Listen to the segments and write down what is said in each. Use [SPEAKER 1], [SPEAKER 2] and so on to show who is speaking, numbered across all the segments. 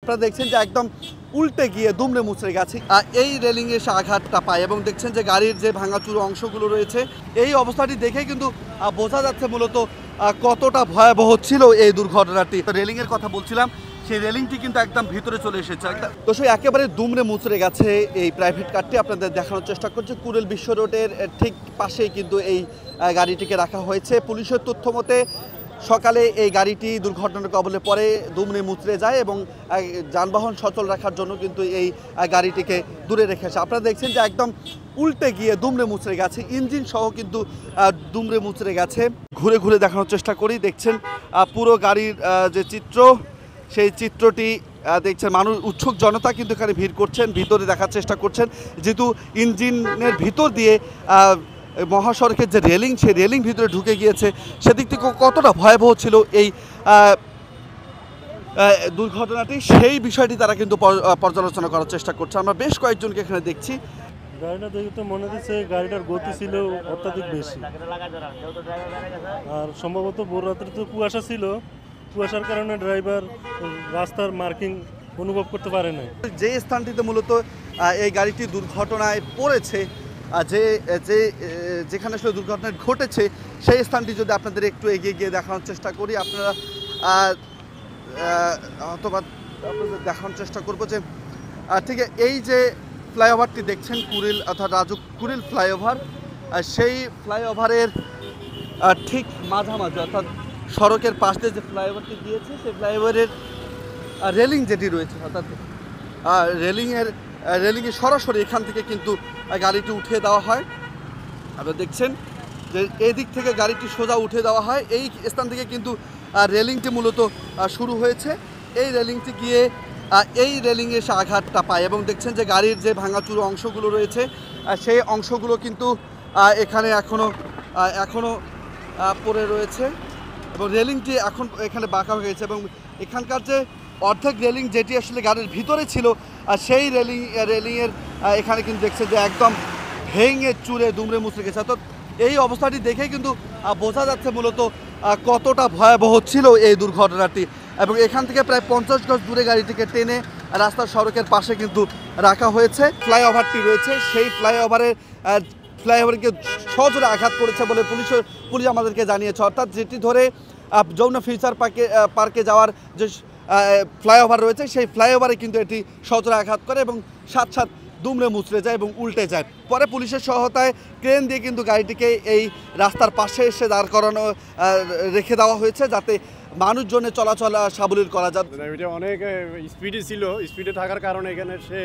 [SPEAKER 1] আপনারা দেখছেন যে একদম উল্টে গিয়ে দুমড়ে মুচড়ে গেছে। এই রেলিংয়ে এসে আঘাতটা পায় এবং দেখছেন যে গাড়ির যে ভাঙাচুরো অংশগুলো রয়েছে, এই অবস্থাটি দেখে কিন্তু বোঝা যাচ্ছে মূলত কতটা ভয়াবহ ছিল এই দুর্ঘটনাটি। রেলিংয়ের কথা বলছিলাম, সেই রেলিংটি কিন্তু একদম ভিতরে চলে এসেছে। তো সেই একেবারে দুমড়ে মুচড়ে গেছে এই প্রাইভেট কারটি। আপনাদের দেখানোর চেষ্টা করছে কুড়িল বিশ্ব রোডের ঠিক পাশেই কিন্তু এই গাড়িটিকে রাখা হয়েছে। পুলিশের তথ্য মতে সকালে এই গাড়িটি দুর্ঘটনার কবলে পরে দুমড়ে মুচড়ে যায় এবং যানবাহন সচল রাখার জন্য কিন্তু এই গাড়িটিকে দূরে রেখেছে। আপনারা দেখছেন যে একদম উল্টে গিয়ে দুমড়ে মুচড়ে গেছে, ইঞ্জিন সহ কিন্তু দুমড়ে মুচড়ে গেছে। ঘুরে ঘুরে দেখানোর চেষ্টা করি, দেখছেন পুরো গাড়ির যে চিত্র, সেই চিত্রটি দেখছেন। মানুষ, উৎসুক জনতা কিন্তু এখানে ভিড় করছেন, ভিতরে দেখার চেষ্টা করছেন, যেহেতু ইঞ্জিনের ভিতর দিয়ে মহাসড়কের যে রেলিং, সেই রেলিং ভিতরে ঢুকে গিয়েছে। সেদিক থেকে কতটা ভয়াবহ ছিল এই দুর্ঘটনাটি, সেই বিষয়টি তারা কিন্তু পর্যালোচনা করার চেষ্টা করছে। আমরা বেশ কয়েকজনকে এখানে দেখছি।
[SPEAKER 2] গাড়িটা দেখে তো মনে হচ্ছে গাড়িটার গতি ছিল অত্যাধিক বেশি, আর সম্ভবত ভোর রাত্রে তো কুয়াশা ছিল, কুয়াশার কারণে ড্রাইভার রাস্তার মার্কিং অনুভব করতে পারে না।
[SPEAKER 1] যে স্থানটিতে মূলত এই গাড়িটি দুর্ঘটনায় পড়েছে, যেখানে আসলে দুর্ঘটনা ঘটেছে, সেই স্থানটি যদি আপনাদের একটু এগিয়ে গিয়ে দেখানোর চেষ্টা করি, আপনারা অথবা আপনাদের দেখানোর চেষ্টা করবো যে ঠিক এই যে ফ্লাইওভারটি দেখছেন কুড়িল অর্থাৎ কুড়িল ফ্লাইওভার, সেই ফ্লাইওভারের ঠিক মাঝামাঝি অর্থাৎ সড়কের পাশ দিয়ে যে ফ্লাইওভারটি দিয়েছে, সেই ফ্লাইওভারের রেলিং যেটি রয়েছে, অর্থাৎ রেলিংয়ে সরাসরি এখান থেকে কিন্তু গাড়িটি উঠিয়ে দেওয়া হয়। আপনারা দেখছেন যে এই দিক থেকে গাড়িটি সোজা উঠে দেওয়া হয়, এই স্থান থেকে কিন্তু রেলিংটি মূলত শুরু হয়েছে। এই রেলিংটি গিয়ে এই রেলিংয়ে এসে আঘাতটা পায় এবং দেখছেন যে গাড়ির যে ভাঙাচুরো অংশগুলো রয়েছে, সেই অংশগুলো কিন্তু এখানে এখনও পড়ে রয়েছে এবং রেলিংটি এখন এখানে বাঁকা হয়ে গেছে এবং এখানকার যে অর্ধেক রেলিং যেটি আসলে গাড়ির ভিতরে ছিল, সেই রেলিংয়ের এখানে কিন্তু দেখছে যে একদম ভেঙে চুরে দুমড়ে মুচড়ে গেছে। অর্থাৎ এই অবস্থাটি দেখে কিন্তু বোঝা যাচ্ছে মূলত কতটা ভয়াবহ ছিল এই দুর্ঘটনাটি। এবং এখান থেকে প্রায় 50 গজ দূরে গাড়িটিকে টেনে রাস্তার সড়কের পাশে কিন্তু রাখা হয়েছে। ফ্লাইওভারটি রয়েছে, সেই ফ্লাইওভারকে সজোরে আঘাত করেছে বলে পুলিশ আমাদেরকে জানিয়েছে। অর্থাৎ যেটি ধরে যমুনা ফিউচার পার্কে যাওয়ার যে ফ্লাইওভার রয়েছে, সেই ফ্লাইওভারে কিন্তু এটি সজোরে আঘাত করে এবং সাথে দুমড়ে মুচড়ে যায় এবং উল্টে যায়। পরে পুলিশের সহায়তায় ক্রেন দিয়ে কিন্তু গাড়িটিকে এই রাস্তার পাশে এসে দাঁড় করানো রেখে দেওয়া হয়েছে, যাতে মানুষজনের চলাচল সাবলীল করা যায়।
[SPEAKER 3] এটা অনেক স্পিডে ছিল, স্পিডে থাকার কারণে এখানে সে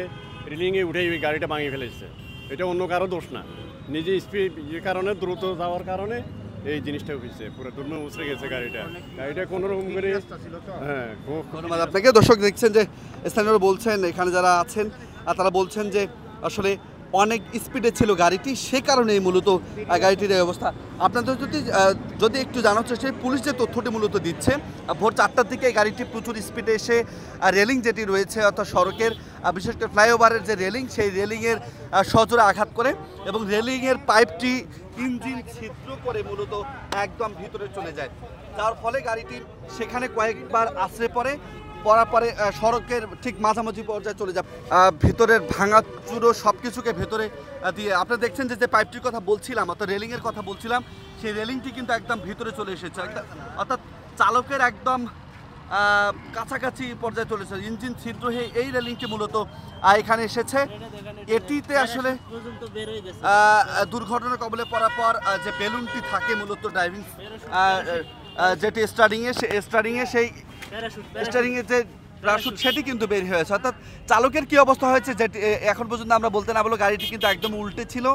[SPEAKER 3] রেলিংয়ে উঠে গাড়িটা ভাঙিয়ে ফেলেছে। এটা অন্য কারো দোষ না, নিজে স্পিড কারণে দ্রুত যাওয়ার কারণে এই জিনিসটা হয়েছে। পুরো দুমড়ে মুচড়ে গেছে গাড়িটা কোনো রকম করে। হ্যাঁ,
[SPEAKER 1] ধন্যবাদ আপনাকে। দর্শক দেখছেন যে স্থানীয়রা বলছেন, এখানে যারা আছেন তারা বলছেন যে আসলে অনেক স্পিডে ছিল গাড়িটি, সে কারণেই মূলত গাড়িটির এই অবস্থা। আপনাদের যদি একটু জানার চেষ্টা, পুলিশ যে তথ্যটি মূলত দিচ্ছে, ভোর 4টার দিকে গাড়িটি প্রচুর স্পিডে এসে রেলিং যেটি রয়েছে অর্থাৎ সড়কের বিশেষ করে ফ্লাইওভারের যে রেলিং, সেই রেলিংয়ের সজোরে আঘাত করে এবং রেলিংয়ের পাইপটি ইঞ্জিন ছিদ্র করে মূলত একদম ভিতরে চলে যায়, যার ফলে গাড়িটি সেখানে কয়েকবার আছড়ে পড়ার পরে সড়কের ঠিক মাঝামাঝি পর্যায়ে চলে যায়। ভিতরের ভাঙাচুরো সব কিছুকে ভেতরে দিয়ে আপনারা দেখছেন যে পাইপটির কথা বলছিলাম অর্থাৎ রেলিংয়ের কথা বলছিলাম, সেই রেলিংটি কিন্তু একদম ভিতরে চলে এসেছে, অর্থাৎ চালকের একদম কাছাকাছি পর্যায়ে চলেছে। ইঞ্জিন ছিদ্র হয়ে এই রেলিংটি মূলত এখানে এসেছে। এটিতে আসলে দুর্ঘটনার কবলে পড়ার পর যে বেলুনটি থাকে মূলত ড্রাইভিং যেটি স্টার্টিংয়ে সেই স্টারিংয়ের যে প্যারাশুট সেটি কিন্তু বের হয়েছে। অর্থাৎ চালকের কি অবস্থা হয়েছে যেটি এখন পর্যন্ত আমরা বলতে না বললেও গাড়িটি কিন্তু একদম উল্টে ছিল।